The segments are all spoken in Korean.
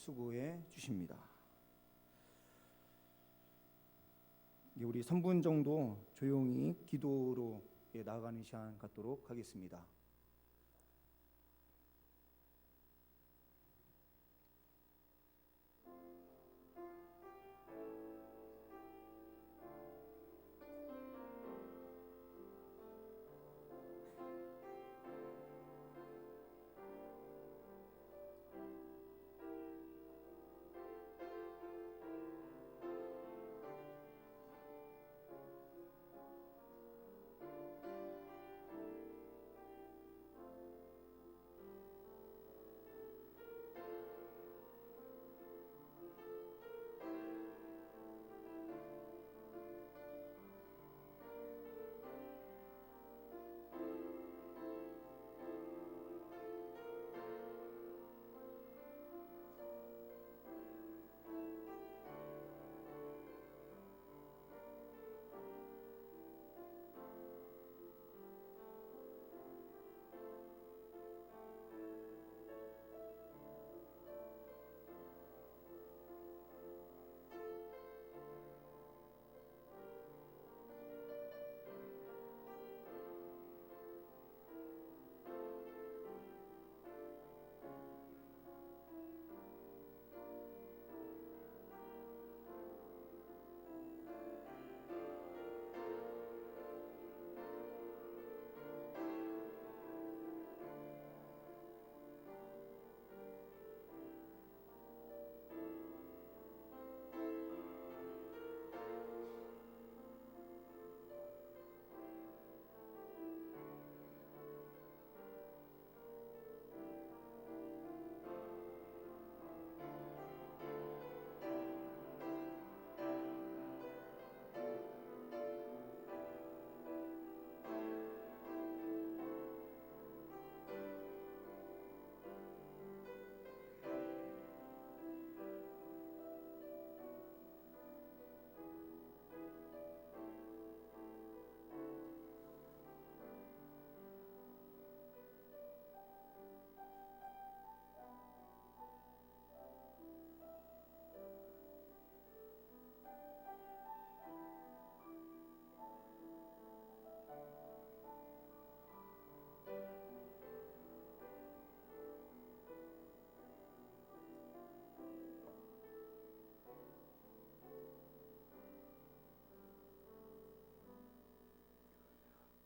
수고해 주십니다. 우리 3분 정도 조용히 기도로 나가는 시간 갖도록 하겠습니다.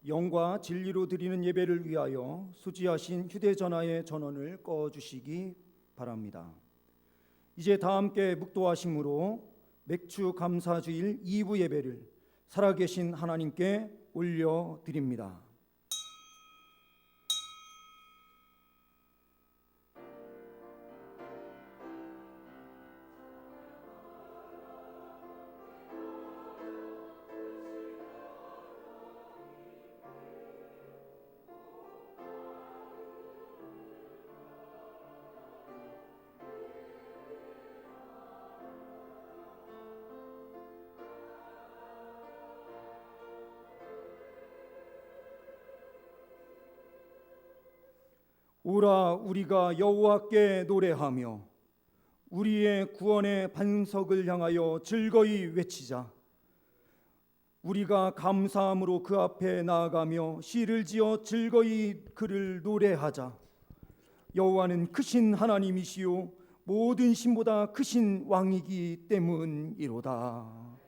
영과 진리로 드리는 예배를 위하여 수지하신 휴대전화의 전원을 꺼주시기 바랍니다. 이제 다 함께 묵도하심으로 맥주 감사주일 2부 예배를 살아계신 하나님께 올려드립니다. 오라 우리가 여호와께 노래하며 우리의 구원의 반석을 향하여 즐거이 외치자. 우리가 감사함으로 그 앞에 나아가며 시를 지어 즐거이 그를 노래하자. 여호와는 크신 하나님이시요 모든 신보다 크신 왕이기 때문이로다.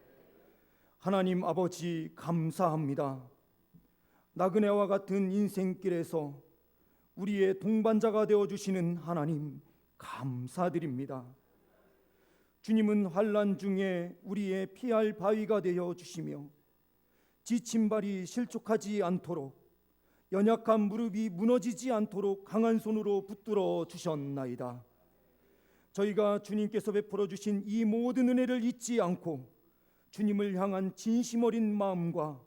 하나님 아버지 감사합니다. 나그네와 같은 인생길에서 우리의 동반자가 되어주시는 하나님 감사드립니다. 주님은 환난 중에 우리의 피할 바위가 되어주시며 지친 발이 실족하지 않도록 연약한 무릎이 무너지지 않도록 강한 손으로 붙들어 주셨나이다. 저희가 주님께서 베풀어 주신 이 모든 은혜를 잊지 않고 주님을 향한 진심 어린 마음과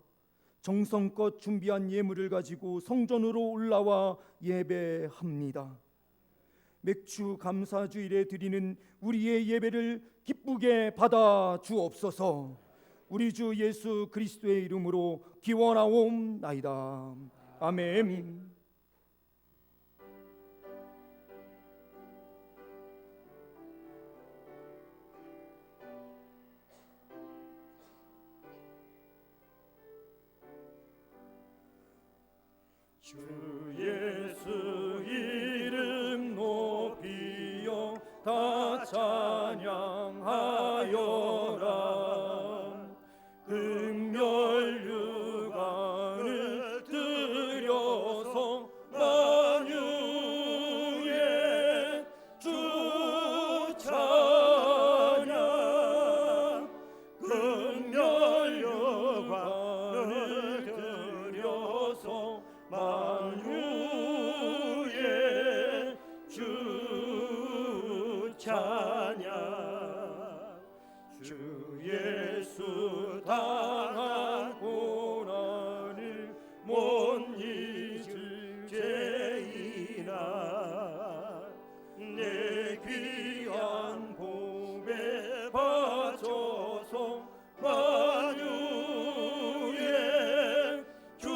정성껏 준비한 예물을 가지고 성전으로 올라와 예배합니다. 맥주 감사주일에 드리는 우리의 예배를 기쁘게 받아 주옵소서. 우리 주 예수 그리스도의 이름으로 기원하옵나이다. 아멘. 다 찬양하여라. 금멸유관을 들여서 만유의 주 찬양. 금멸유관을 들여서 만유의 주 찬양. 주 예수 당한 고난을 못 잊을 죄인아, 내 귀한 몸에 바쳐서 만유의 주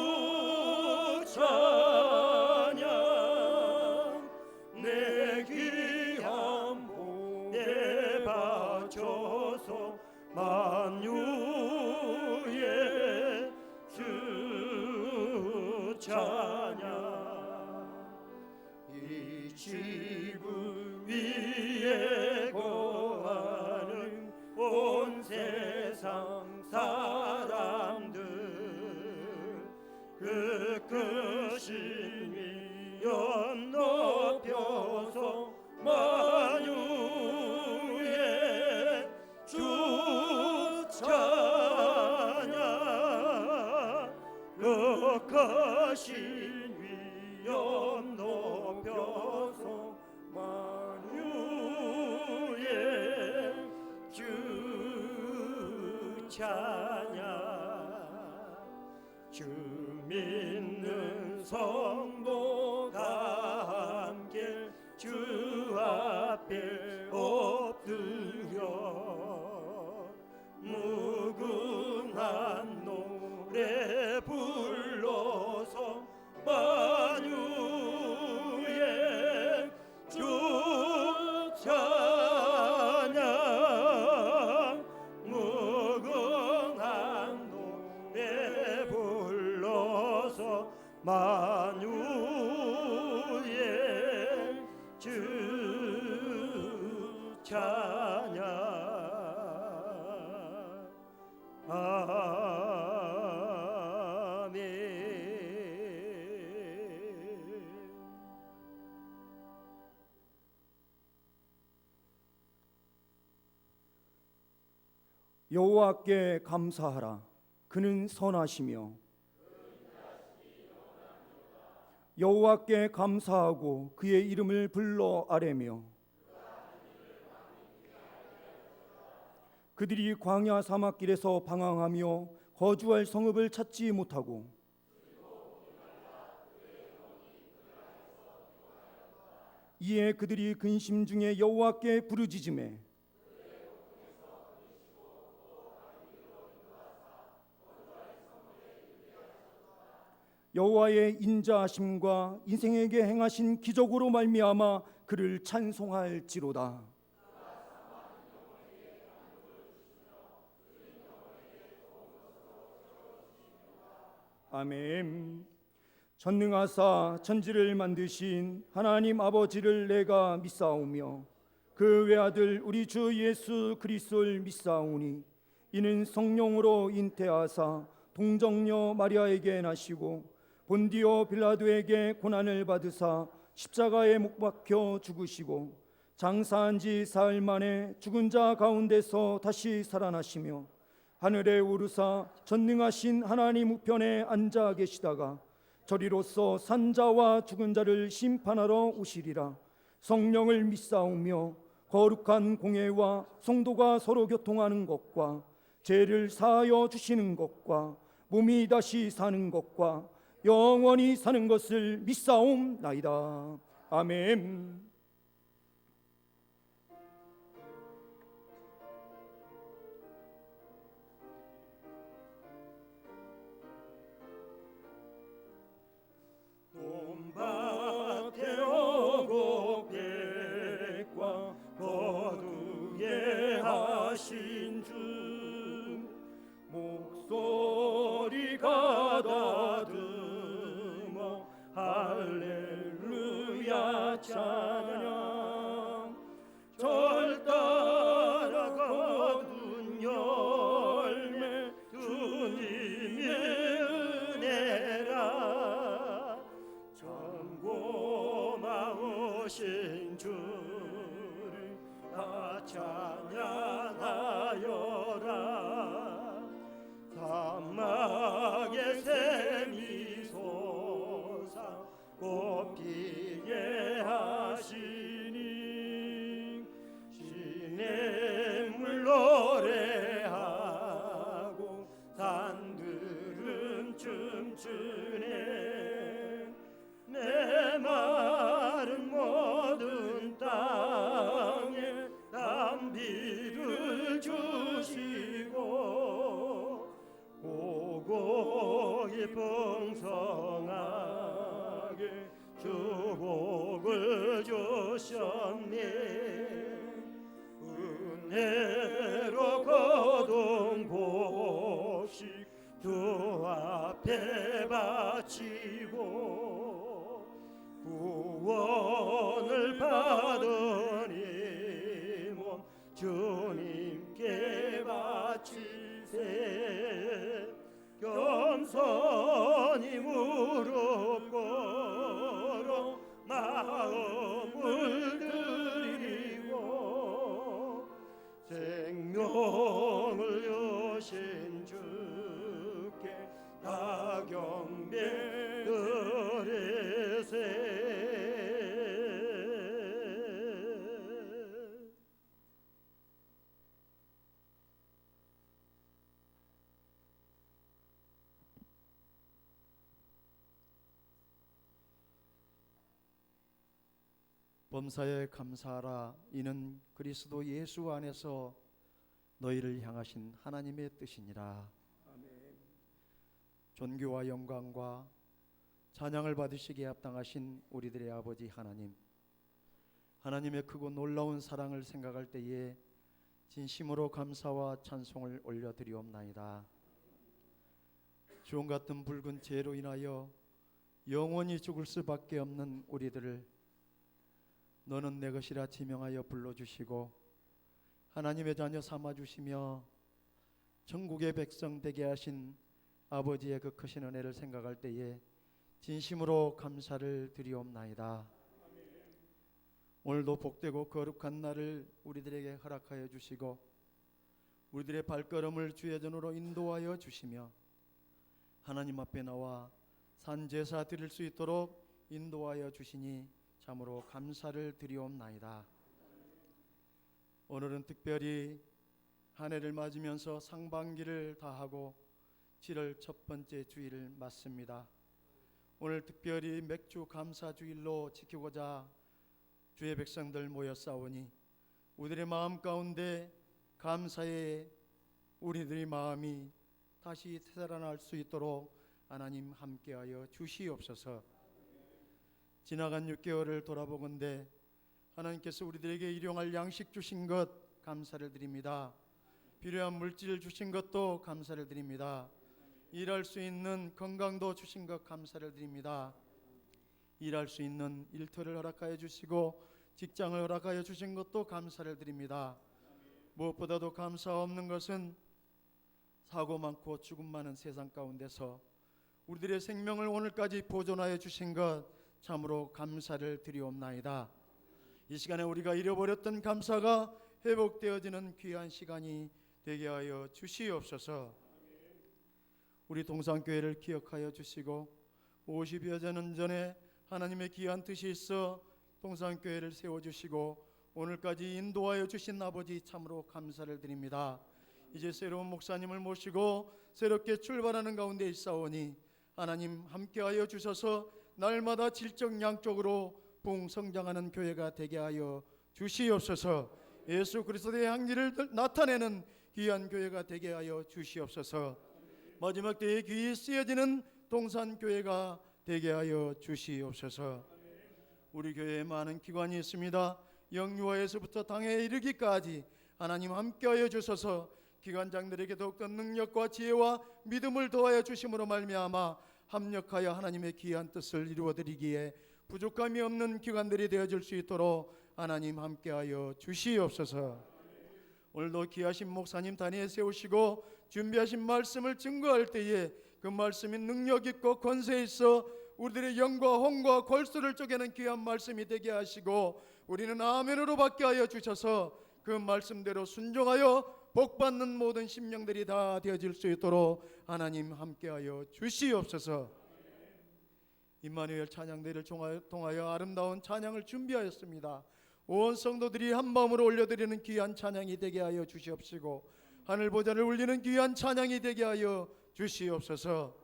찬양. 내 귀한 몸에 바쳐서 만유의 주 찬양. 이 지구 위에 거하는 온 세상 사람들, 그 크신 위엄 높여서 만유의 주 찬양. 그 크신 위엄 높여서 만유의 주 찬양. 주 믿는 성도가 함께 주 앞에 엎드려 무궁한 노래 불러서 만유의 주 찬양. 무궁한 노래 불러서 만유의 주 찬양. 아멘. 여호와께 감사하라. 그는 선하시며 여호와께 감사하고 그의 이름을 불러 아뢰며 그들이 광야 사막길에서 방황하며 거주할 성읍을 찾지 못하고 이에 그들이 근심 중에 여호와께 부르짖으매 여호와의 인자하심과 인생에게 행하신 기적으로 말미암아 그를 찬송할지로다. 아멘. 전능하사 천지를 만드신 하나님 아버지를 내가 믿사오며 그 외아들 우리 주 예수 그리스도를 믿사오니 이는 성령으로 잉태하사 동정녀 마리아에게 나시고 본디오 빌라도에게 고난을 받으사 십자가에 못 박혀 죽으시고 장사한 지 사흘 만에 죽은 자 가운데서 다시 살아나시며 하늘에 오르사 전능하신 하나님 우편에 앉아 계시다가 저리로서 산자와 죽은 자를 심판하러 오시리라. 성령을 믿사오며 거룩한 공예와 성도가 서로 교통하는 것과 죄를 사하여 주시는 것과 몸이 다시 사는 것과 영원히 사는 것을 믿사옵나이다. 아멘. 논밭에 오고 백과 거두게 하신 주 목소리가 다듬어 할렐루야 찬양. 아버지 풍성하게 축복을 주셨네. 은혜로 거둔 곡식 주 앞에 바치고 구원을 받은 이 몸 주님께 바치세. 겸손히 무릎 꿇어 마음을 드리고 생명을 여신 주께 다 경배 드리세. 범사에 감사하라. 이는 그리스도 예수 안에서 너희를 향하신 하나님의 뜻이니라. 아멘. 존귀와 영광과 찬양을 받으시기에 합당하신 우리들의 아버지 하나님, 하나님의 크고 놀라운 사랑을 생각할 때에 진심으로 감사와 찬송을 올려드리옵나이다. 주홍 같은 붉은 죄로 인하여 영원히 죽을 수밖에 없는 우리들을 너는 내 것이라 지명하여 불러주시고 하나님의 자녀 삼아주시며 천국의 백성 되게 하신 아버지의 그 크신 은혜를 생각할 때에 진심으로 감사를 드리옵나이다. 오늘도 복되고 거룩한 날을 우리들에게 허락하여 주시고 우리들의 발걸음을 주의 전으로 인도하여 주시며 하나님 앞에 나와 산제사 드릴 수 있도록 인도하여 주시니 참으로 감사를 드리옵나이다. 오늘은 특별히 한 해를 맞으면서 상반기를 다하고 7월 첫 번째 주일을 맞습니다. 오늘 특별히 맥주 감사주일로 지키고자 주의 백성들 모였사오니 우리들의 마음 가운데 감사의 우리들의 마음이 다시 되살아날 수 있도록 하나님 함께하여 주시옵소서. 지나간 6개월을 돌아보건대 하나님께서 우리들에게 일용할 양식 주신 것 감사를 드립니다. 필요한 물질 주신 것도 감사를 드립니다. 일할 수 있는 건강도 주신 것 감사를 드립니다. 일할 수 있는 일터를 허락하여 주시고 직장을 허락하여 주신 것도 감사를 드립니다. 무엇보다도 감사 없는 것은 사고 많고 죽음 많은 세상 가운데서 우리들의 생명을 오늘까지 보존하여 주신 것 참으로 감사를 드리옵나이다. 이 시간에 우리가 잃어버렸던 감사가 회복되어지는 귀한 시간이 되게 하여 주시옵소서. 우리 동산교회를 기억하여 주시고 50여 년 전에 하나님의 귀한 뜻이 있어 동산교회를 세워주시고 오늘까지 인도하여 주신 아버지 참으로 감사를 드립니다. 이제 새로운 목사님을 모시고 새롭게 출발하는 가운데 있사오니 하나님 함께하여 주셔서 날마다 질적 양적으로 풍성장하는 교회가 되게 하여 주시옵소서. 예수 그리스도의 향기를 나타내는 귀한 교회가 되게 하여 주시옵소서. 마지막 때에 귀히 쓰여지는 동산교회가 되게 하여 주시옵소서. 우리 교회에 많은 기관이 있습니다. 영유아에서부터 당에 이르기까지 하나님 함께하여 주셔서 기관장들에게 더욱더 능력과 지혜와 믿음을 더하여 주심으로 말미암아 합력하여 하나님의 귀한 뜻을 이루어드리기에 부족함이 없는 기관들이 되어줄 수 있도록 하나님 함께하여 주시옵소서. 오늘도 귀하신 목사님 단위에 세우시고 준비하신 말씀을 증거할 때에 그 말씀이 능력 있고 권세 있어 우리들의 영과 홍과 골수를 쪼개는 귀한 말씀이 되게 하시고 우리는 아멘으로 받게 하여 주셔서 그 말씀대로 순종하여 복받는 모든 심령들이 다 되어질 수 있도록 하나님 함께하여 주시옵소서. 임마누엘 찬양대를 통하여 아름다운 찬양을 준비하였습니다. 온 성도들이 한마음으로 올려드리는 귀한 찬양이 되게 하여 주시옵시고 하늘 보좌를 울리는 귀한 찬양이 되게 하여 주시옵소서.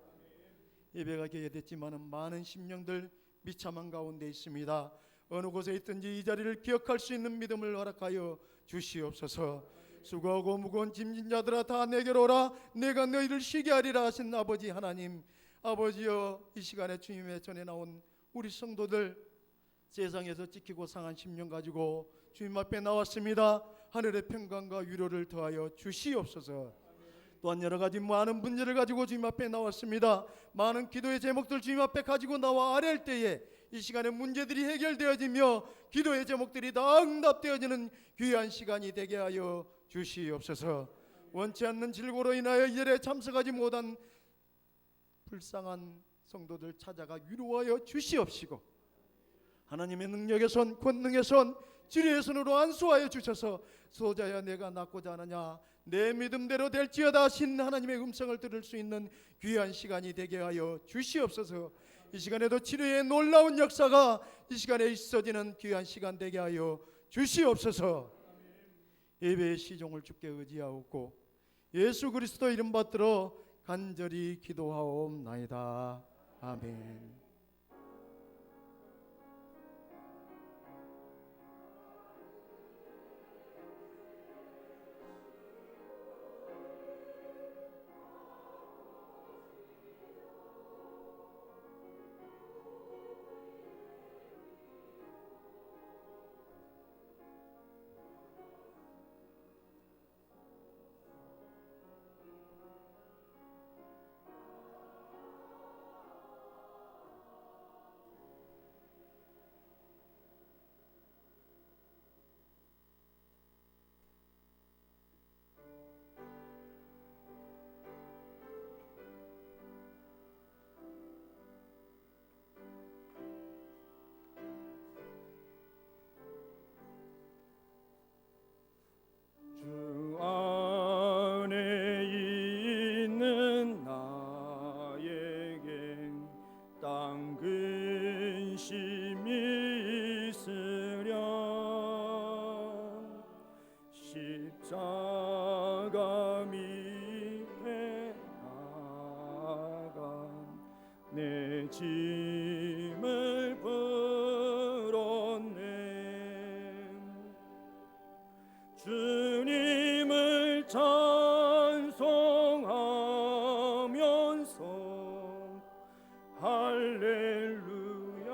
예배가 개회됐지만 많은 심령들 비참한 가운데 있습니다. 어느 곳에 있든지 이 자리를 기억할 수 있는 믿음을 허락하여 주시옵소서. 수고하고 무거운 짐진 자들아 다 내게로 오라 내가 너희를 쉬게 하리라 하신 아버지 하나님, 아버지여, 이 시간에 주님의 전에 나온 우리 성도들 세상에서 지키고 상한 심령 가지고 주님 앞에 나왔습니다. 하늘의 평강과 위로를 더하여 주시옵소서. 또한 여러 가지 많은 문제를 가지고 주님 앞에 나왔습니다. 많은 기도의 제목들 주님 앞에 가지고 나와 아뢰할 때에 이 시간에 문제들이 해결되어지며 기도의 제목들이 다 응답되어지는 귀한 시간이 되게 하여 주시옵소서. 원치 않는 질고로 인하여 이 자리에 참석하지 못한 불쌍한 성도들 찾아가 위로하여 주시옵시고, 하나님의 능력의 손, 권능의 손, 지혜의 손으로 안수하여 주셔서 소자야 내가 낫고자 하느냐, 내 믿음대로 될지어다 하신 하나님의 음성을 들을 수 있는 귀한 시간이 되게 하여 주시옵소서. 이 시간에도 치료의 놀라운 역사가 이 시간에 있어지는 귀한 시간 되게 하여 주시옵소서. 예배의 시종을 주께 의지하옵고 예수 그리스도 이름 받들어 간절히 기도하옵나이다. 아멘. 주 안에 있는 나에게 땅 근심이 있으련 십자가 밑에 나가 내 짐을 풀었네. 주님을 찬송하면서 할렐루야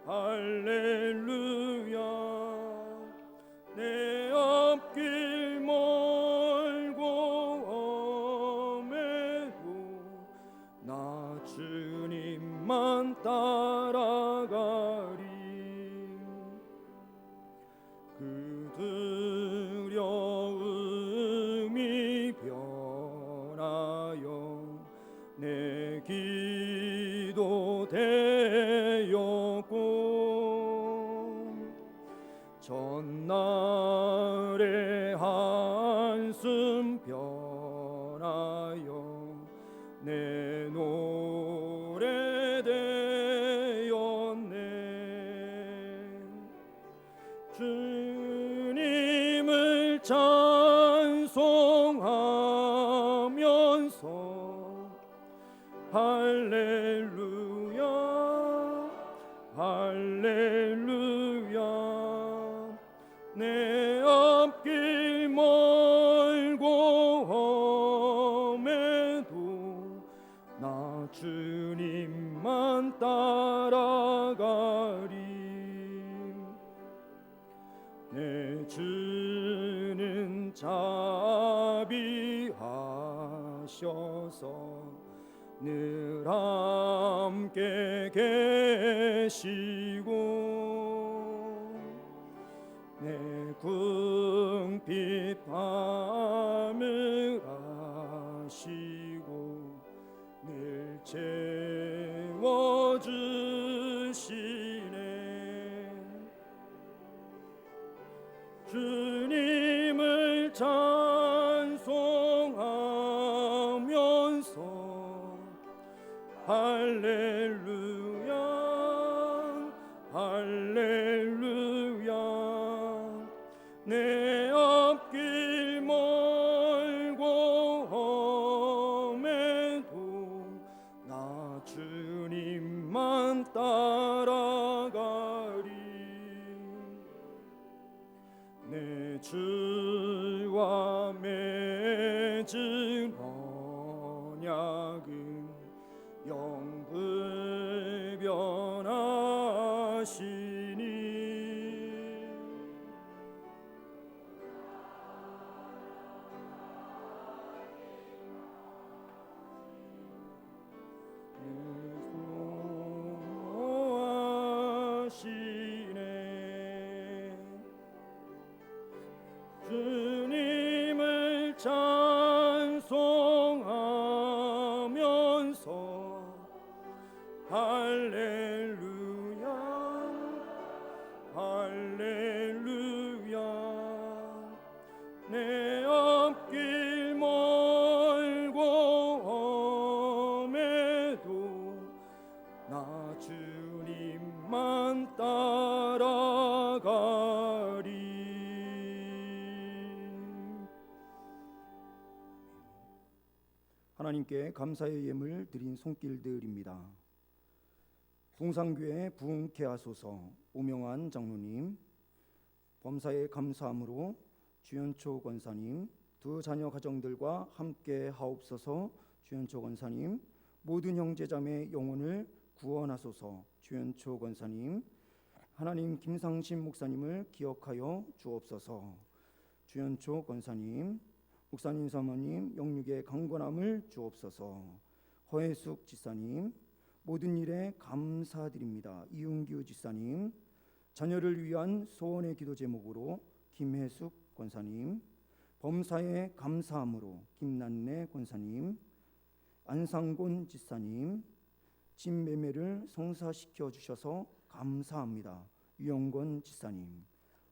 할렐루야 내 앞길 멀고 험해도 나 주님만 따라가리. 그 두려움이 변하여 내 기도 되었고 전날의 한숨 변하여 내 노래 되었네. 주님을 찬송하면서 할렐루야 할렐루야 내 앞길 멀고 험해도 나 주님만 따라가리. 내 주는 자비하셔서 늘 함께 계시고 내 궁핍함을 아시고 늘 채워주시네. 주님을 찬송하면서 할렐루야 할렐루야 내 앞길 멀고 험해도 나 주님만 따라가리. 내 주와 맺은 언약은 주님을 찬송하면서 할렐루야 할렐루야 내 앞길 멀고 험해도 나 주님만 따라가리. 하나님께 감사의 예물 드린 손길들입니다. 동산교회 부흥케 하소서 오명환 장로님, 범사에 감사함으로 주연초 권사님, 두 자녀 가정들과 함께 하옵소서 주연초 권사님, 모든 형제자매 영혼을 구원하소서 주연초 권사님, 하나님 김상심 목사님을 기억하여 주옵소서 주연초 권사님, 목사님 사모님 영육의 강건함을 주옵소서 허혜숙 지사님, 모든 일에 감사드립니다. 이은규 지사님, 자녀를 위한 소원의 기도 제목으로 김혜숙 권사님, 범사에 감사함으로 김난래 권사님, 안상곤 지사님, 진매매를 성사시켜 주셔서 감사합니다. 유영권 지사님,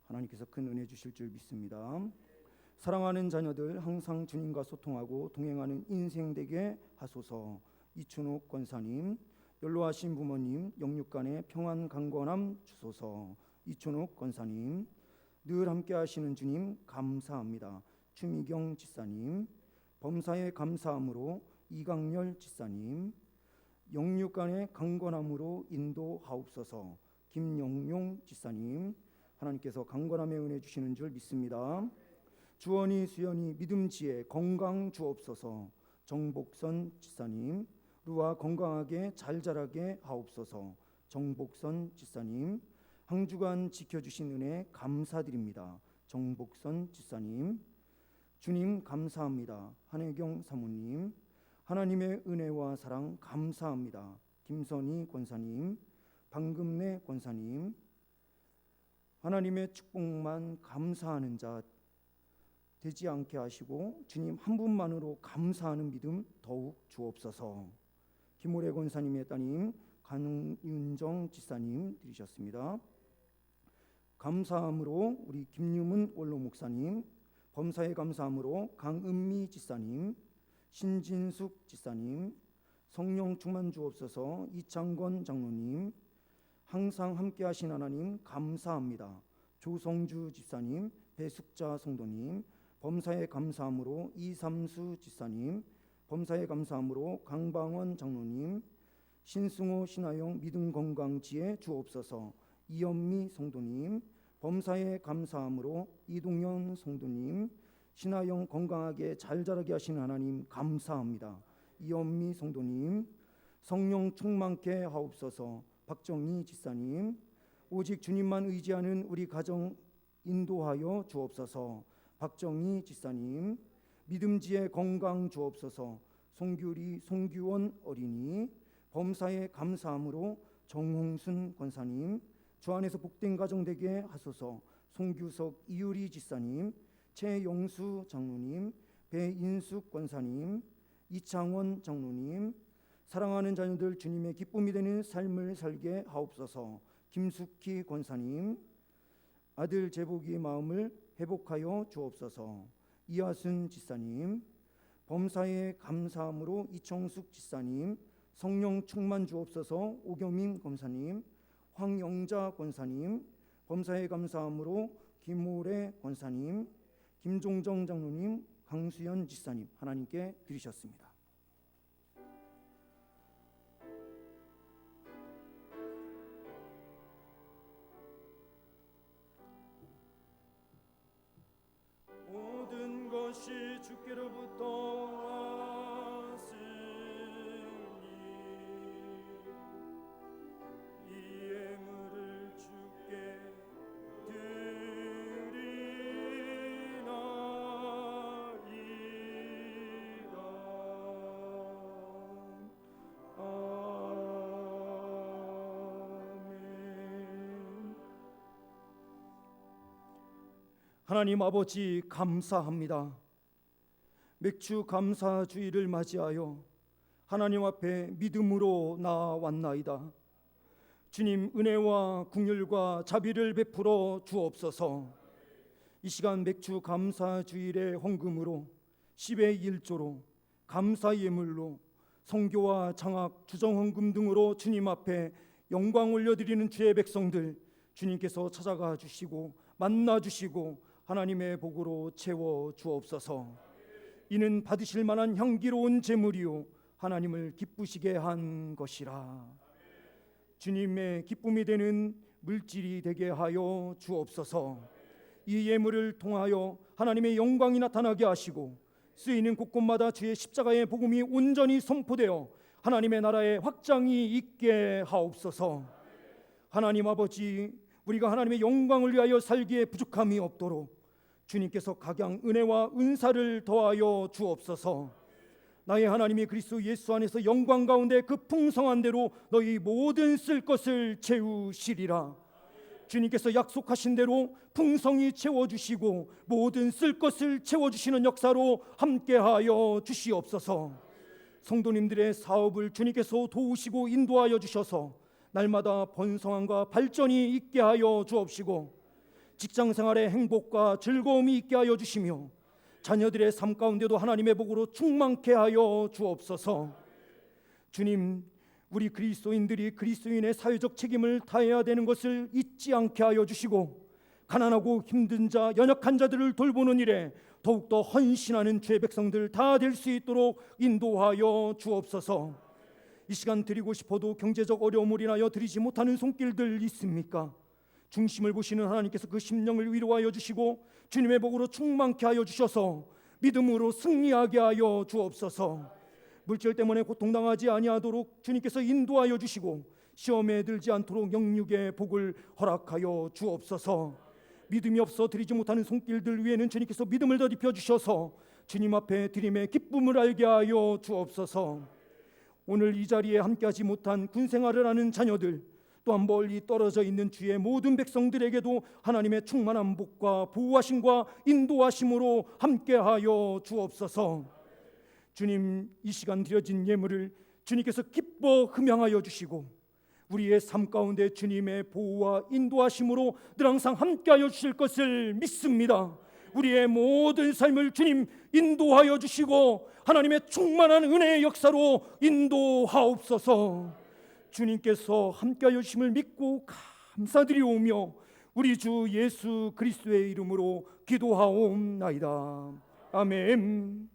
하나님께서 큰 은혜 주실 줄 믿습니다. 사랑하는 자녀들 항상 주님과 소통하고 동행하는 인생 되게 하소서 이춘옥 권사님, 연로하신 부모님 영육간의 평안 강건함 주소서 이춘옥 권사님, 늘 함께 하시는 주님 감사합니다. 추미경 지사님, 범사에 감사함으로 이강렬 지사님, 영육간의 강건함으로 인도하옵소서 김영용 지사님, 하나님께서 강건함의 은혜 주시는 줄 믿습니다. 주원이 수연이 믿음지혜 건강 주옵소서 정복선 지사님, 루아 건강하게 잘 자라게 하옵소서 정복선 지사님, 한 주간 지켜주신 은혜 감사드립니다. 정복선 지사님, 주님 감사합니다. 한혜경 사모님, 하나님의 은혜와 사랑 감사합니다. 김선희 권사님, 방금래 권사님, 하나님의 축복만 감사하는 자 되지 않게 하시고 주님 한 분만으로 감사하는 믿음 더욱 주옵소서. 김오래 권사님의 따님 강윤정 지사님 드리셨습니다. 감사함으로 우리 김유문 원로 목사님, 범사에 감사함으로 강은미 지사님, 신진숙 지사님, 성령 충만 주옵소서 이창권 장로님, 항상 함께 하신 하나님 감사합니다. 조성주 지사님, 배숙자 성도님, 범사에 감사함으로 이삼수 지사님, 범사에 감사함으로 강방원 장로님, 신승호 신하영 믿음 건강 지혜 주옵소서 이연미 성도님, 범사에 감사함으로 이동현 성도님, 신하영 건강하게 잘 자라게 하시는 하나님 감사합니다. 이연미 성도님, 성령 충만케 하옵소서 박정희 지사님, 오직 주님만 의지하는 우리 가정 인도하여 주옵소서 박정희 지사님, 믿음지혜 건강 주옵소서 송규리 송규원 어린이, 범사에 감사함으로 정홍순 권사님, 주 안에서 복된 가정 되게 하소서 송규석 이유리 지사님, 최용수 장로님, 배인숙 권사님, 이창원 장로님, 사랑하는 자녀들 주님의 기쁨이 되는 삶을 살게 하옵소서 김숙희 권사님, 아들 제복이의 마음을 회복하여 주옵소서 이하순 지사님, 범사에 감사함으로 이청숙 지사님, 성령 충만 주옵소서 오경민 권사님, 황영자 권사님, 범사에 감사함으로 김오래 권사님, 김종정 장로님, 강수연 지사님 하나님께 드리셨습니다. 모든 것이 주께로부터 왔으니 이 예물을 주께 드리나이다. 아멘. 하나님 아버지 감사합니다. 맥주 감사 주일을 맞이하여 하나님 앞에 믿음으로 나아왔나이다. 주님 은혜와 긍휼과 자비를 베풀어 주옵소서. 이 시간 맥주 감사 주일의 헌금으로 10의 1조로 감사 예물로 성교와 장학 주정 헌금 등으로 주님 앞에 영광 올려드리는 주의 백성들 주님께서 찾아가 주시고 만나 주시고 하나님의 복으로 채워 주옵소서. 이는 받으실 만한 향기로운 제물이요 하나님을 기쁘시게 한 것이라. 주님의 기쁨이 되는 물질이 되게 하여 주옵소서. 이 예물을 통하여 하나님의 영광이 나타나게 하시고 쓰이는 곳곳마다 주의 십자가의 복음이 온전히 선포되어 하나님의 나라의 확장이 있게 하옵소서. 하나님 아버지, 우리가 하나님의 영광을 위하여 살기에 부족함이 없도록 주님께서 각양 은혜와 은사를 더하여 주옵소서. 나의 하나님이 그리스도 예수 안에서 영광 가운데 그 풍성한 대로 너희 모든 쓸 것을 채우시리라. 주님께서 약속하신 대로 풍성히 채워주시고 모든 쓸 것을 채워주시는 역사로 함께하여 주시옵소서. 성도님들의 사업을 주님께서 도우시고 인도하여 주셔서 날마다 번성함과 발전이 있게 하여 주옵시고 직장생활의 행복과 즐거움이 있게 하여 주시며 자녀들의 삶 가운데도 하나님의 복으로 충만케 하여 주옵소서. 주님, 우리 그리스도인들이 그리스도인의 사회적 책임을 다해야 되는 것을 잊지 않게 하여 주시고 가난하고 힘든 자, 연약한 자들을 돌보는 일에 더욱더 헌신하는 주의 백성들 다 될 수 있도록 인도하여 주옵소서. 이 시간 드리고 싶어도 경제적 어려움을 인하여 드리지 못하는 손길들 있습니까? 중심을 보시는 하나님께서 그 심령을 위로하여 주시고 주님의 복으로 충만케 하여 주셔서 믿음으로 승리하게 하여 주옵소서. 물질 때문에 고통당하지 아니하도록 주님께서 인도하여 주시고 시험에 들지 않도록 영육의 복을 허락하여 주옵소서. 믿음이 없어 드리지 못하는 손길들 위에는 주님께서 믿음을 더입혀 주셔서 주님 앞에 드림의 기쁨을 알게 하여 주옵소서. 오늘 이 자리에 함께하지 못한 군생활을 하는 자녀들, 또한 멀리 떨어져 있는 주의 모든 백성들에게도 하나님의 충만한 복과 보호하심과 인도하심으로 함께하여 주옵소서. 주님, 이 시간 드려진 예물을 주님께서 기뻐 흠양하여 주시고 우리의 삶 가운데 주님의 보호와 인도하심으로 늘 항상 함께하여 주실 것을 믿습니다. 우리의 모든 삶을 주님 인도하여 주시고 하나님의 충만한 은혜의 역사로 인도하옵소서. 주님께서 함께하여 주심을 믿고 감사드리오며 우리 주 예수 그리스도의 이름으로 기도하옵나이다. 아멘.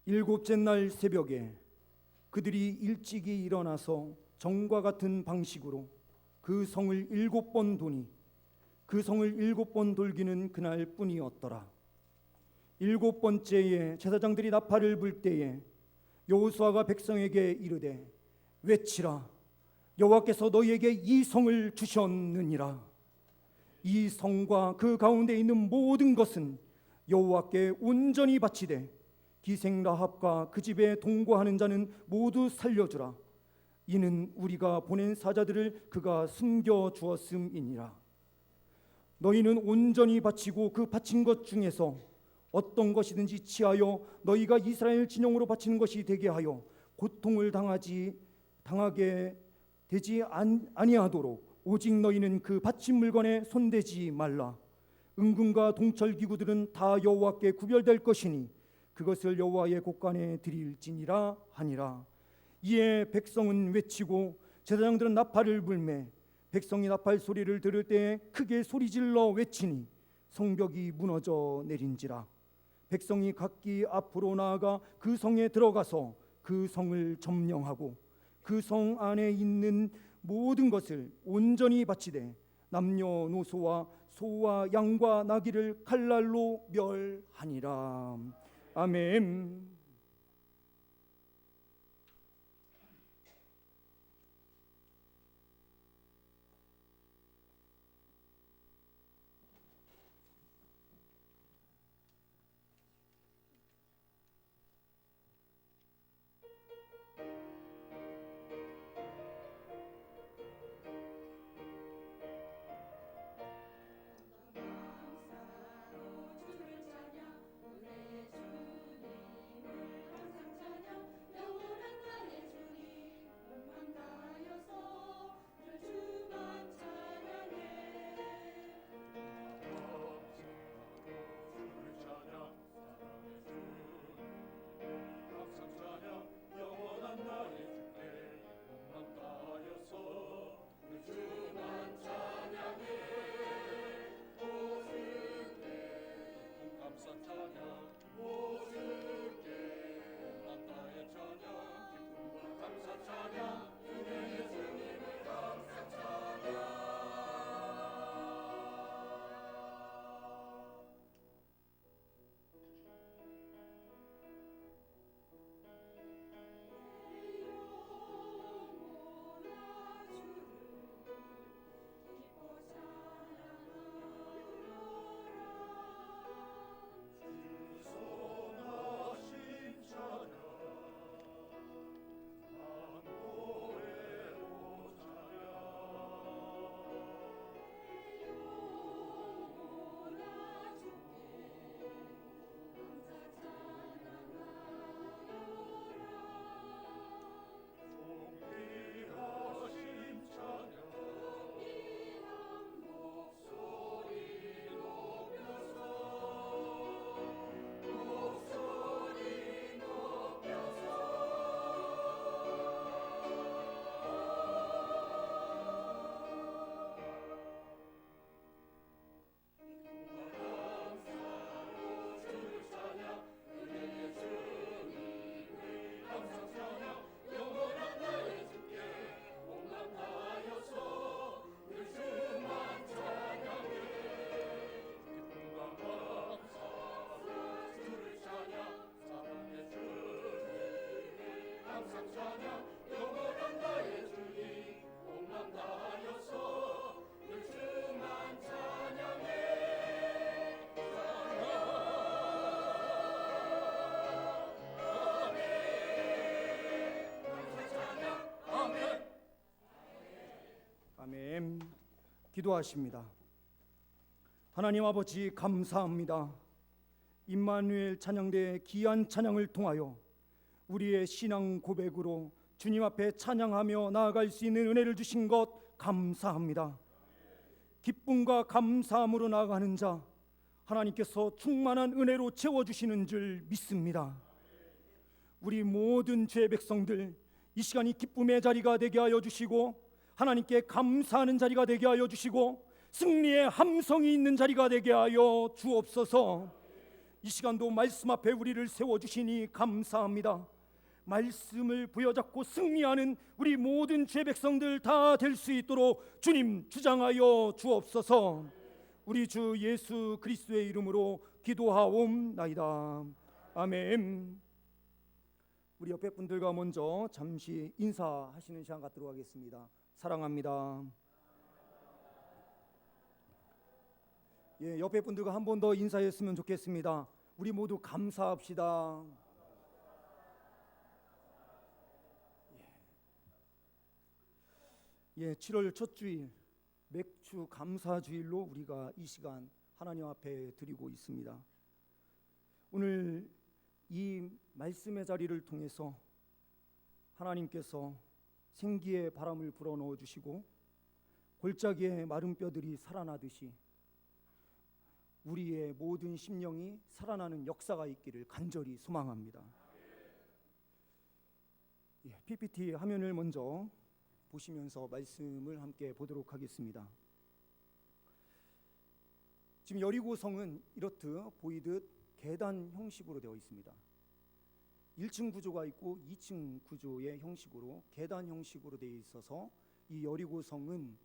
일곱째 날 새벽에 그들이 일찍이 일어나서 정과 같은 방식으로 그 성을 7번 도니 그 성을 7번 돌기는 그날 뿐이었더라. 7번째에 제사장들이 나팔을 불 때에 여호수아가 백성에게 이르되 외치라, 여호와께서 너희에게 이 성을 주셨느니라. 이 성과 그 가운데 있는 모든 것은 여호와께 온전히 바치되 기생 라합과 그 집에 동거하는 자는 모두 살려주라. 이는 우리가 보낸 사자들을 그가 숨겨 주었음이니라. 너희는 온전히 바치고 그 바친 것 중에서 어떤 것이든지 취하여 너희가 이스라엘 진영으로 바치는 것이 되게 하여 고통을 당하게 되지 아니하도록 오직 너희는 그 바친 물건에 손대지 말라. 은금과 동철 기구들은 다 여호와께 구별될 것이니 그것을 여호와의 곳간에 드릴지니라 하니라. 이에 백성은 외치고 제사장들은 나팔을 불매 백성이 나팔 소리를 들을 때에 크게 소리질러 외치니 성벽이 무너져 내린지라. 백성이 각기 앞으로 나아가 그 성에 들어가서 그 성을 점령하고 그 성 안에 있는 모든 것을 온전히 바치되 남녀노소와 소와 양과 나귀를 칼날로 멸하니라. 아멘. 아멘. 기도하십니다. 하나님 아버지 감사합니다. 임마누엘 찬양대의 귀한 찬양을 통하여 우리의 신앙 고백으로 주님 앞에 찬양하며 나아갈 수 있는 은혜를 주신 것 감사합니다. 기쁨과 감사함으로 나아가는 자 하나님께서 충만한 은혜로 채워주시는 줄 믿습니다. 우리 모든 죄 백성들 이 시간이 기쁨의 자리가 되게 하여 주시고 하나님께 감사하는 자리가 되게 하여 주시고 승리의 함성이 있는 자리가 되게 하여 주옵소서. 이 시간도 말씀 앞에 우리를 세워주시니 감사합니다. 말씀을 부여잡고 승리하는 우리 모든 죄 백성들 다 될 수 있도록 주님 주장하여 주옵소서. 우리 주 예수 그리스도의 이름으로 기도하옵나이다. 아멘. 우리 옆에 분들과 먼저 잠시 인사하시는 시간 갖도록 하겠습니다. 사랑합니다. 예, 옆에 분들과 한 번 더 인사했으면 좋겠습니다. 우리 모두 감사합시다. 예, 7월 첫 주일 맥주 감사 주일로 우리가 이 시간 하나님 앞에 드리고 있습니다. 오늘 이 말씀의 자리를 통해서 하나님께서 생기의 바람을 불어넣어 주시고 골짜기의 마른 뼈들이 살아나듯이 우리의 모든 심령이 살아나는 역사가 있기를 간절히 소망합니다. 예, PPT 화면을 먼저 보시면서 말씀을 함께 보도록 하겠습니다. 지금 여리고성은 이렇듯 보이듯 계단 형식으로 되어 있습니다. 1층 구조가 있고 2층 구조의 형식으로 계단 형식으로 되어 있어서 이 여리고성은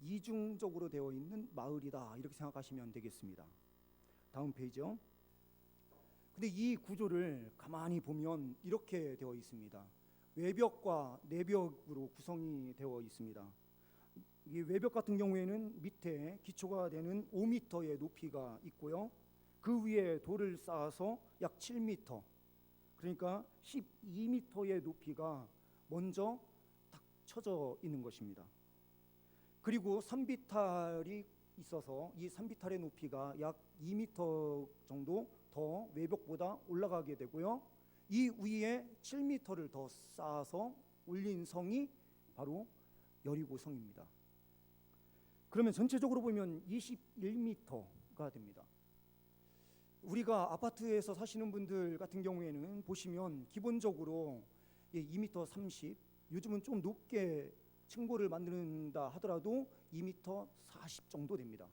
이중적으로 되어 있는 마을이다 이렇게 생각하시면 되겠습니다. 다음 페이지요. 근데 이 구조를 가만히 보면 이렇게 되어 있습니다. 외벽과 내벽으로 구성이 되어 있습니다. 이 외벽 같은 경우에는 밑에 기초가 되는 5m의 높이가 있고요. 그 위에 돌을 쌓아서 약 7m, 그러니까 12m의 높이가 먼저 딱 쳐져 있는 것입니다. 그리고 산비탈이 있어서 이 산비탈의 높이가 약 2m 정도 더 외벽보다 올라가게 되고요. 이 위에 7m를 더 쌓아서 올린 성이 바로 여리고성입니다. 그러면 전체적으로 보면 21m가 됩니다. 우리가 아파트에서 사시는 분들 같은 경우에는 보시면 기본적으로 2m 30, 요즘은 좀 높게 층고를 만든다 하더라도 2m 40 정도 됩니다.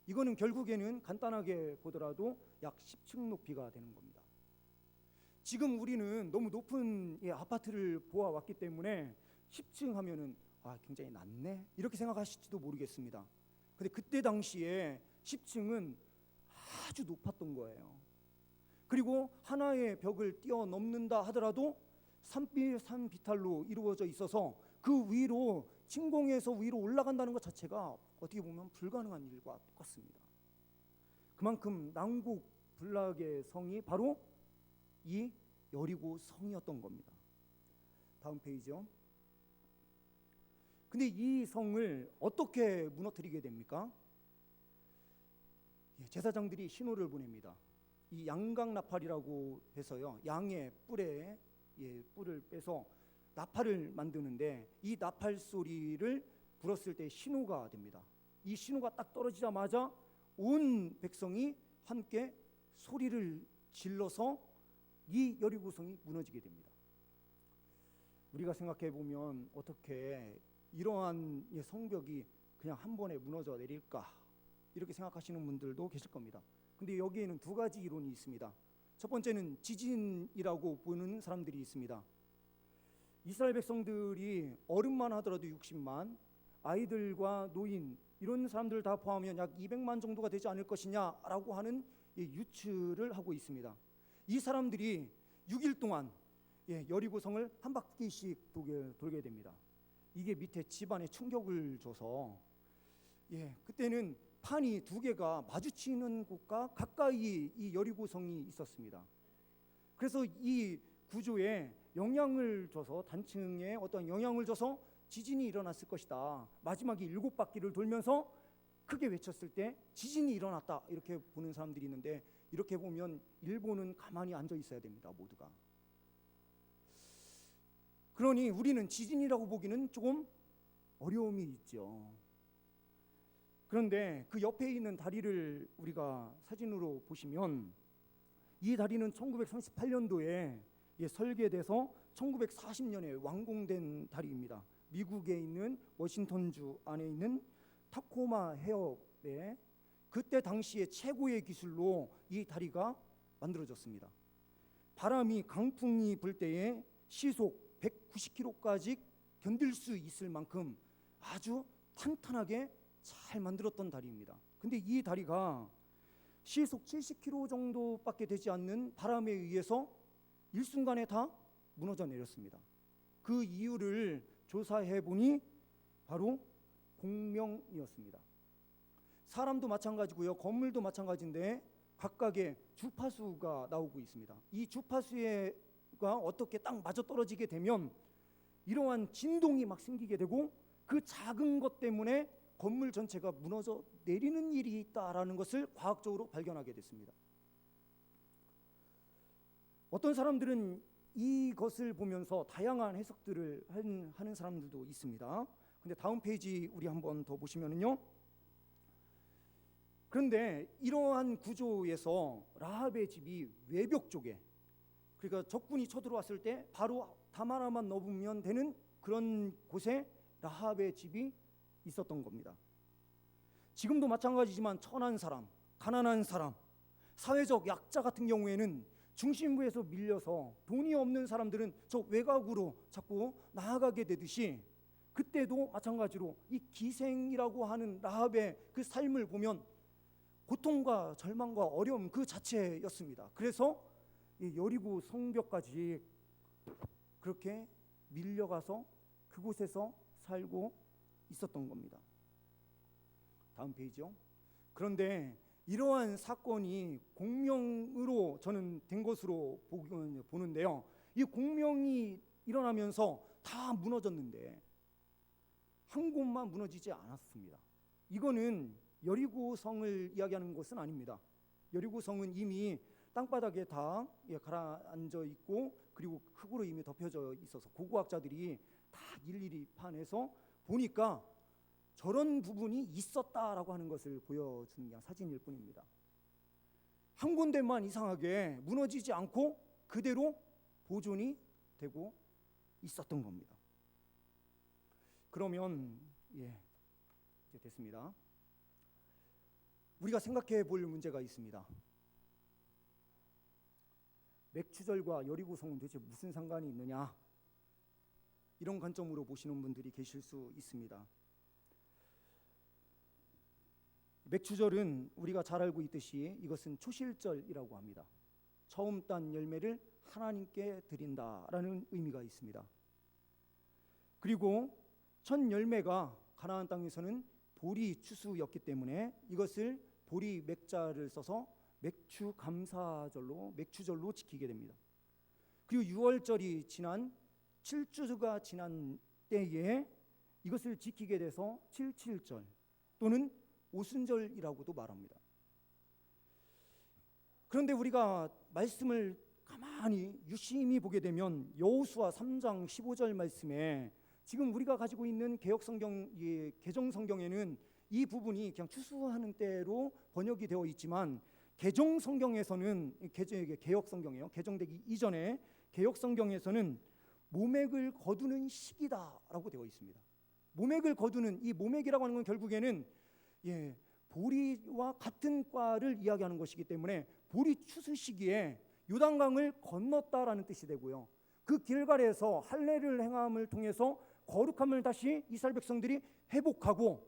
이거는 결국에는 간단하게 보더라도 약 10층 높이가 되는 겁니다. 지금 우리는 너무 높은 아파트를 보아왔기 때문에 10층 하면은 굉장히 낮네 이렇게 생각하실지도 모르겠습니다. 근데 그때 당시에 10층은 아주 높았던 거예요. 그리고 하나의 벽을 뛰어넘는다 하더라도 산비탈로 이루어져 있어서 그 위로 침공해서 위로 올라간다는 것 자체가 어떻게 보면 불가능한 일과 똑같습니다. 그만큼 난국불락의 성이 바로 이 여리고 성이었던 겁니다. 다음 페이지요. 근데 이 성을 어떻게 무너뜨리게 됩니까? 제사장들이 신호를 보냅니다. 이 양강나팔이라고 해서요, 양의 뿔에 뿔을 빼서 나팔을 만드는데 이 나팔 소리를 불었을 때 신호가 됩니다. 이 신호가 딱 떨어지자마자 온 백성이 함께 소리를 질러서 이 여리고성이 무너지게 됩니다. 우리가 생각해 보면 어떻게 이러한 성벽이 그냥 한 번에 무너져 내릴까 이렇게 생각하시는 분들도 계실 겁니다. 근데 여기에는 두 가지 이론이 있습니다. 첫 번째는 지진이라고 보는 사람들이 있습니다. 이스라엘 백성들이 어른만 하더라도 60만, 아이들과 노인 이런 사람들 다 포함하면 약 200만 정도가 되지 않을 것이냐라고 하는 유추를 하고 있습니다. 이 사람들이 6일 동안 여리고성을 한 바퀴씩 돌게 됩니다. 이게 밑에 집안에 충격을 줘서 그때는 판이 두 개가 마주치는 곳과 가까이 이 여리고성이 있었습니다. 그래서 이 구조에 영향을 줘서 단층에 어떤 영향을 줘서 지진이 일어났을 것이다. 마지막에 7바퀴를 돌면서 크게 외쳤을 때 지진이 일어났다, 이렇게 보는 사람들이 있는데, 이렇게 보면 일본은 가만히 앉아 있어야 됩니다, 모두가. 그러니 우리는 지진이라고 보기는 조금 어려움이 있죠. 그런데 그 옆에 있는 다리를 우리가 사진으로 보시면, 이 다리는 1938년도에 설계돼서 1940년에 완공된 다리입니다. 미국에 있는 워싱턴주 안에 있는 타코마 해협에 그때 당시에 최고의 기술로 이 다리가 만들어졌습니다. 바람이, 강풍이 불 때에 시속 190km까지 견딜 수 있을 만큼 아주 탄탄하게 잘 만들었던 다리입니다. 근데 이 다리가 시속 70km 정도밖에 되지 않는 바람에 의해서 일순간에 다 무너져 내렸습니다. 그 이유를 조사해 보니 바로 공명이었습니다. 사람도 마찬가지고요, 건물도 마찬가지인데 각각의 주파수가 나오고 있습니다. 이 주파수가 어떻게 딱 맞아 떨어지게 되면 이러한 진동이 막 생기게 되고, 그 작은 것 때문에 건물 전체가 무너져 내리는 일이 있다라는 것을 과학적으로 발견하게 됐습니다. 어떤 사람들은 이것을 보면서 다양한 해석들을 하는 사람들도 있습니다. 근데 다음 페이지 우리 한번 더 보시면은요, 그런데 이러한 구조에서 라합의 집이 외벽 쪽에, 그러니까 적군이 쳐들어왔을 때 바로 담 하나만 넣으면 되는 그런 곳에 라합의 집이 있었던 겁니다. 지금도 마찬가지지만 천한 사람, 가난한 사람, 사회적 약자 같은 경우에는 중심부에서 밀려서 돈이 없는 사람들은 저 외곽으로 자꾸 나아가게 되듯이, 그때도 마찬가지로 이 기생이라고 하는 라합의 그 삶을 보면 고통과 절망과 어려움 그 자체였습니다. 그래서 이 여리고 성벽까지 그렇게 밀려가서 그곳에서 살고 있었던 겁니다. 다음 페이지요. 그런데 이러한 사건이 공명으로 저는 된 것으로 보는데요, 이 공명이 일어나면서 다 무너졌는데 한 곳만 무너지지 않았습니다. 이거는 여리고성을 이야기하는 것은 아닙니다. 여리고성은 이미 땅바닥에 다 가라앉아 있고, 그리고 흙으로 이미 덮여져 있어서 고고학자들이 다 일일이 파내서 보니까 저런 부분이 있었다라고 하는 것을 보여주는 그냥 사진일 뿐입니다. 한 군데만 이상하게 무너지지 않고 그대로 보존이 되고 있었던 겁니다. 그러면 이제 됐습니다. 우리가 생각해 볼 문제가 있습니다. 맥추절과 여리고성은 도대체 무슨 상관이 있느냐, 이런 관점으로 보시는 분들이 계실 수 있습니다. 맥추절은 우리가 잘 알고 있듯이 이것은 초실절이라고 합니다. 처음 딴 열매를 하나님께 드린다라는 의미가 있습니다. 그리고 첫 열매가 가나안 땅에서는 보리 추수였기 때문에 이것을 보리 맥자를 써서 맥추 감사절로, 맥추절로 지키게 됩니다. 그리고 6월절이 지난 7주가 지난 때에 이것을 지키게 돼서 77절 또는 오순절이라고도 말합니다. 그런데 우리가 말씀을 가만히 유심히 보게 되면 여호수아 3장 15절 말씀에 지금 우리가 가지고 있는 개혁성경, 개정성경에는 이 부분이 그냥 추수하는 때로 번역이 되어 있지만, 개정성경에서는, 개혁성경이에요, 개정되기 이전에 개혁성경에서는 모맥을 거두는 시기다라고 되어 있습니다. 모맥을 거두는, 이 모맥이라고 하는 건 결국에는 보리와 같은 과를 이야기하는 것이기 때문에 보리 추수 시기에 요단강을 건넜다라는 뜻이 되고요, 그 길갈에서 할례를 행함을 통해서 거룩함을 다시 이스라엘 백성들이 회복하고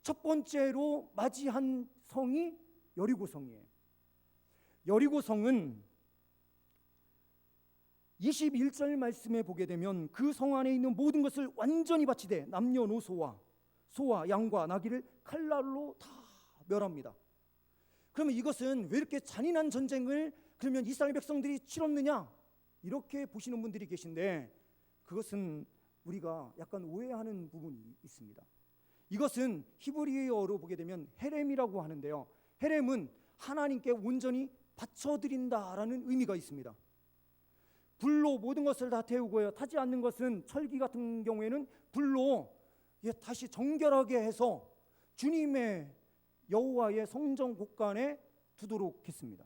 첫 번째로 맞이한 성이 여리고성이에요. 여리고성은 21절 말씀에 보게 되면 그 성 안에 있는 모든 것을 완전히 바치되 남녀노소와 소와 양과 나귀를 칼날로 다 멸합니다. 그러면 이것은 왜 이렇게 잔인한 전쟁을 그러면 이스라엘 백성들이 치렀느냐, 이렇게 보시는 분들이 계신데, 그것은 우리가 약간 오해하는 부분이 있습니다. 이것은 히브리어로 보게 되면 헤렘이라고 하는데요. 헤렘은 하나님께 온전히 바쳐드린다라는 의미가 있습니다. 불로 모든 것을 다 태우고요. 타지 않는 것은 철기 같은 경우에는 불로 다시 정결하게 해서 주님의 여호와의 성전 곳간에 두도록 했습니다.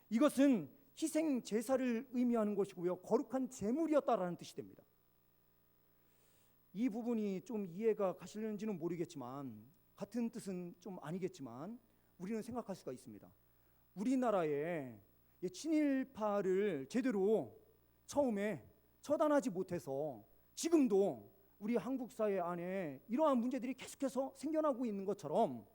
이것은 희생 제사를 의미하는 것이고요. 거룩한 제물이었다라는 뜻이 됩니다. 이 부분이 좀 이해가 가시는지는 모르겠지만, 같은 뜻은 좀 아니겠지만 우리는 생각할 수가 있습니다. 우리나라에 친일파를 제대로 처음에 처단하지 못해서 지금도 우리 한국 사회 안에 이러한 문제들이 계속해서 생겨나고 있는 것처럼,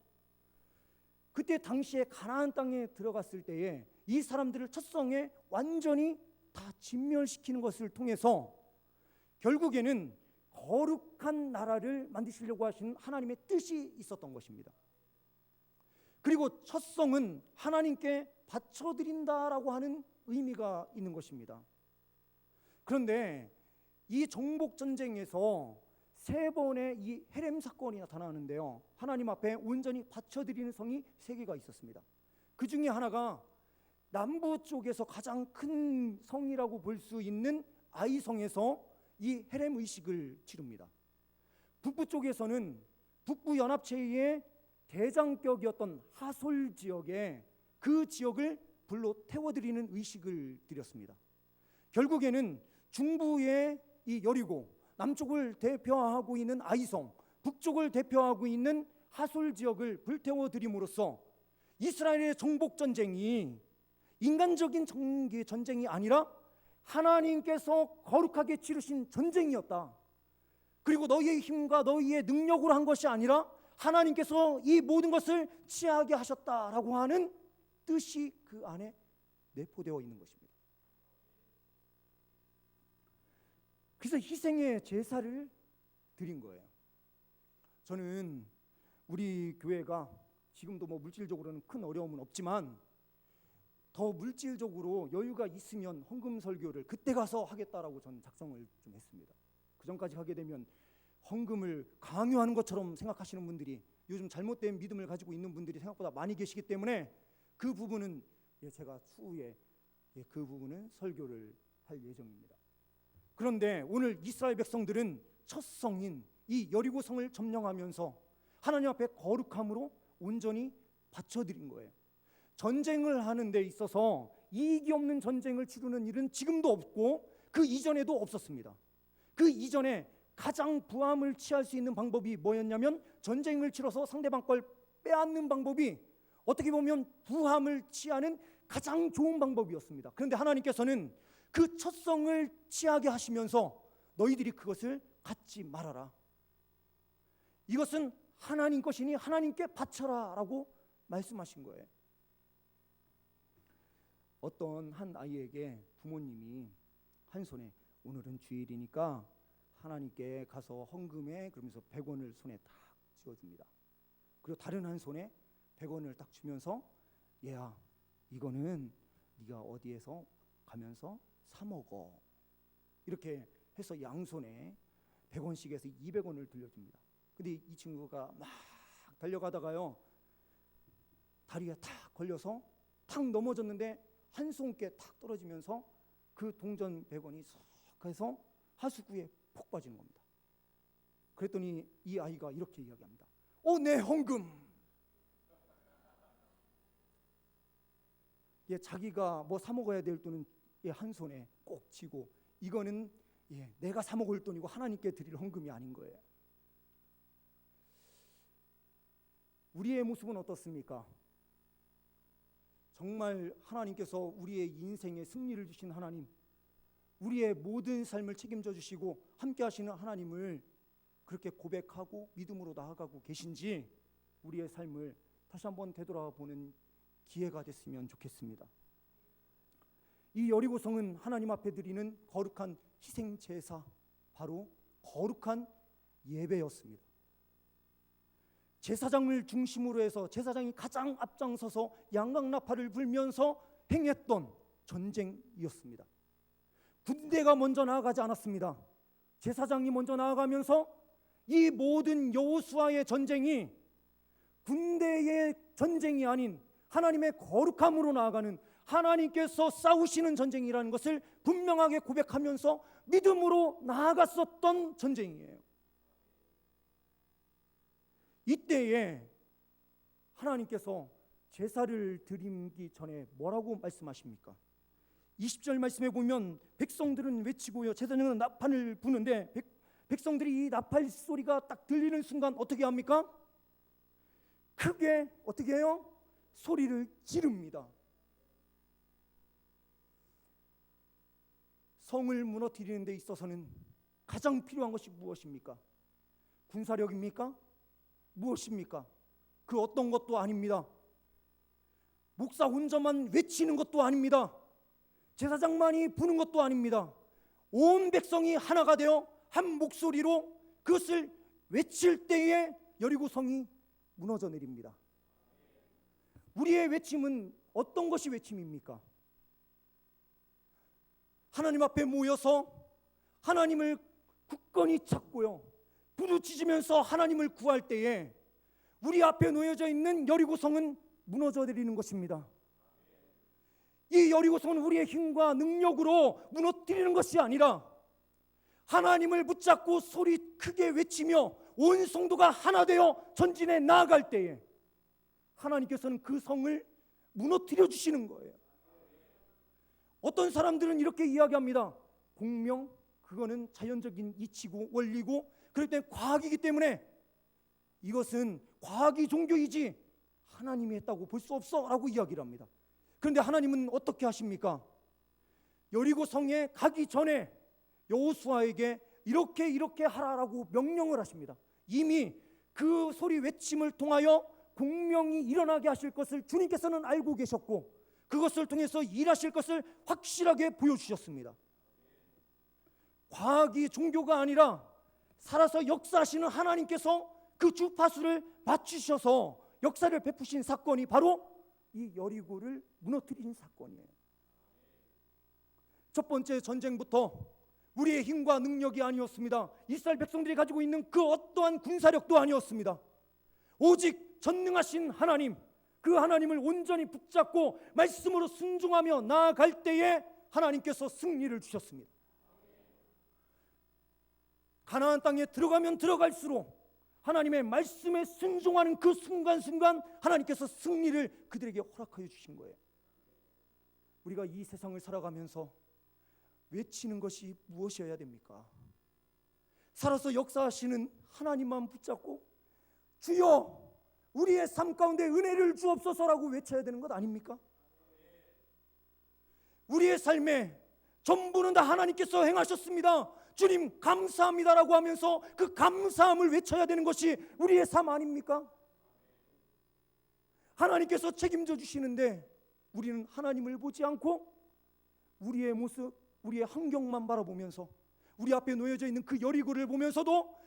그때 당시에 가나안 땅에 들어갔을 때에 이 사람들을 첫성에 완전히 다 진멸시키는 것을 통해서 결국에는 거룩한 나라를 만드시려고 하시는 하나님의 뜻이 있었던 것입니다. 그리고 첫성은 하나님께 바쳐드린다라고 하는 의미가 있는 것입니다. 그런데 이 정복전쟁에서 3번의 이 헤렘 사건이 나타나는데요, 하나님 앞에 온전히 바쳐드리는 성이 3개가 있었습니다. 그 중에 하나가 남부 쪽에서 가장 큰 성이라고 볼 수 있는 아이성에서 이 헤렘 의식을 치릅니다. 북부 쪽에서는 북부연합체의 대장격이었던 하솔 지역에 그 지역을 불로 태워드리는 의식을 드렸습니다. 결국에는 중부의 이 여리고, 남쪽을 대표하고 있는 아이성, 북쪽을 대표하고 있는 하솔 지역을 불태워드림으로써 이스라엘의 정복전쟁이 인간적인 전쟁이 아니라 하나님께서 거룩하게 치르신 전쟁이었다. 그리고 너희의 힘과 너희의 능력으로 한 것이 아니라 하나님께서 이 모든 것을 취하게 하셨다라고 하는 뜻이 그 안에 내포되어 있는 것입니다. 그래서 희생의 제사를 드린 거예요. 저는 우리 교회가 지금도 뭐 물질적으로는 큰 어려움은 없지만 더 물질적으로 여유가 있으면 헌금 설교를 그때 가서 하겠다라고 저는 작성을 좀 했습니다. 그 전까지 하게 되면 헌금을 강요하는 것처럼 생각하시는 분들이, 요즘 잘못된 믿음을 가지고 있는 분들이 생각보다 많이 계시기 때문에 그 부분은 제가 추후에 그 부분은 설교를 할 예정입니다. 그런데 오늘 이스라엘 백성들은 첫 성인 이 여리고성을 점령하면서 하나님 앞에 거룩함으로 온전히 바쳐드린 거예요. 전쟁을 하는 데 있어서 이익이 없는 전쟁을 치르는 일은 지금도 없고 그 이전에도 없었습니다. 그 이전에 가장 부함을 취할 수 있는 방법이 뭐였냐면, 전쟁을 치러서 상대방 걸 빼앗는 방법이 어떻게 보면 부함을 취하는 가장 좋은 방법이었습니다. 그런데 하나님께서는 그 첫성을 취하게 하시면서 너희들이 그것을 갖지 말아라. 이것은 하나님 것이니 하나님께 바쳐라 라고 말씀하신 거예요. 어떤 한 아이에게 부모님이 한 손에 오늘은 주일이니까 하나님께 가서 헌금해 그러면서 100원을 손에 딱 쥐어줍니다. 그리고 다른 한 손에 100원을 딱 주면서 얘야 이거는 네가 어디에서 가면서 사 먹어, 이렇게 해서 양손에 100원씩에서 200원을 들려줍니다. 근데 이 친구가 막 달려가다가요 다리가 탁 걸려서 탁 넘어졌는데 한 손께 탁 떨어지면서 그 동전 100원이 쏙 해서 하수구에 폭 빠지는 겁니다. 그랬더니 이 아이가 이렇게 이야기합니다. 내 헌금. 자기가 뭐 사 먹어야 될 돈은 한 손에 꼭 쥐고, 이거는 내가 사 먹을 돈이고 하나님께 드릴 헌금이 아닌 거예요. 우리의 모습은 어떻습니까? 정말 하나님께서 우리의 인생에 승리를 주신 하나님, 우리의 모든 삶을 책임져 주시고 함께 하시는 하나님을 그렇게 고백하고 믿음으로 나아가고 계신지 우리의 삶을 다시 한번 되돌아보는 기회가 됐으면 좋겠습니다. 이 여리고성은 하나님 앞에 드리는 거룩한 희생 제사, 바로 거룩한 예배였습니다. 제사장을 중심으로 해서 제사장이 가장 앞장서서 양강나팔을 불면서 행했던 전쟁이었습니다. 군대가 먼저 나아가지 않았습니다. 제사장이 먼저 나아가면서 이 모든 여호수아의 전쟁이 군대의 전쟁이 아닌 하나님의 거룩함으로 나아가는, 하나님께서 싸우시는 전쟁이라는 것을 분명하게 고백하면서 믿음으로 나아갔었던 전쟁이에요. 이때에 하나님께서 제사를 드리기 전에 뭐라고 말씀하십니까? 20절 말씀에 보면 백성들은 외치고요, 제사장은 나팔을 부는데 백성들이 이 나팔 소리가 딱 들리는 순간 어떻게 합니까? 크게 어떻게 해요? 소리를 지릅니다. 성을 무너뜨리는 데 있어서는 가장 필요한 것이 무엇입니까? 군사력입니까? 무엇입니까? 그 어떤 것도 아닙니다. 목사 혼자만 외치는 것도 아닙니다. 제사장만이 부는 것도 아닙니다. 온 백성이 하나가 되어 한 목소리로 그것을 외칠 때에 여리고성이 무너져 내립니다. 우리의 외침은 어떤 것이 외침입니까? 하나님 앞에 모여서 하나님을 굳건히 찾고요, 부르짖으면서 하나님을 구할 때에 우리 앞에 놓여져 있는 여리고성은 무너져 내리는 것입니다. 이 여리고성은 우리의 힘과 능력으로 무너뜨리는 것이 아니라 하나님을 붙잡고 소리 크게 외치며 온 성도가 하나 되어 전진해 나아갈 때에 하나님께서는 그 성을 무너뜨려 주시는 거예요. 어떤 사람들은 이렇게 이야기합니다. 공명, 그거는 자연적인 이치고 원리고 그럴 때 과학이기 때문에 이것은 과학이 종교이지 하나님이 했다고 볼 수 없어 라고 이야기를 합니다. 그런데 하나님은 어떻게 하십니까? 여리고 성에 가기 전에 여호수아에게 이렇게 하라라고 명령을 하십니다. 이미 그 소리 외침을 통하여 공명이 일어나게 하실 것을 주님께서는 알고 계셨고 그것을 통해서 일하실 것을 확실하게 보여주셨습니다. 과학이 종교가 아니라 살아서 역사하시는 하나님께서 그 주파수를 맞추셔서 역사를 베푸신 사건이 바로 이 여리고를 무너뜨린 사건이에요. 첫 번째 전쟁부터 우리의 힘과 능력이 아니었습니다. 이스라엘 백성들이 가지고 있는 그 어떠한 군사력도 아니었습니다. 오직 전능하신 하나님, 그 하나님을 온전히 붙잡고 말씀으로 순종하며 나아갈 때에 하나님께서 승리를 주셨습니다. 가나안 땅에 들어가면 들어갈수록 하나님의 말씀에 순종하는 그 순간순간 하나님께서 승리를 그들에게 허락하여 주신 거예요. 우리가 이 세상을 살아가면서 외치는 것이 무엇이어야 됩니까? 살아서 역사하시는 하나님만 붙잡고 주여 우리의 삶 가운데 은혜를 주옵소서라고 외쳐야 되는 것 아닙니까? 우리의 삶에 전부는 다 하나님께서 행하셨습니다, 주님 감사합니다라고 하면서 그 감사함을 외쳐야 되는 것이 우리의 삶 아닙니까? 하나님께서 책임져 주시는데 우리는 하나님을 보지 않고 우리의 모습, 우리의 환경만 바라보면서 우리 앞에 놓여져 있는 그 여리고를 보면서도